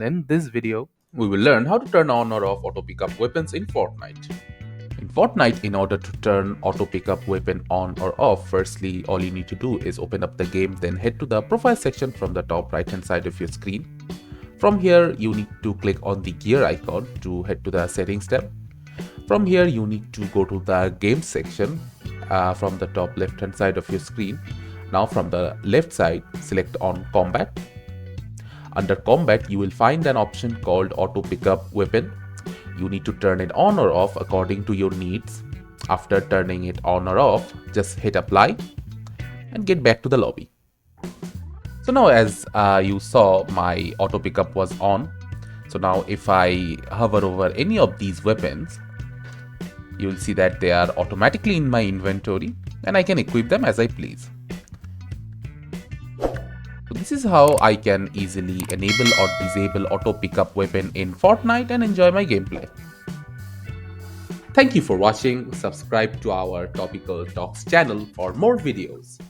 In this video, we will learn how to turn on or off auto pickup weapons in Fortnite. In Fortnite, in order to turn auto pickup weapon on or off, firstly, all you need to do is open up the game, then head to the profile section from the top right hand side of your screen. From here, you need to click on the gear icon to head to the settings tab. From here, you need to go to the game section from the top left hand side of your screen. Now from the left side, select on combat. Under combat, you will find an option called auto pickup weapon. You need to turn it on or off according to your needs. After turning it on or off, just hit apply and get back to the lobby. So now as you saw, my auto pickup was on. So now if I hover over any of these weapons, you will see that they are automatically in my inventory and I can equip them as I please. So this is how I can easily enable or disable auto pickup weapon in Fortnite and enjoy my gameplay. Thank you for watching. Subscribe to our Topical Talks channel for more videos.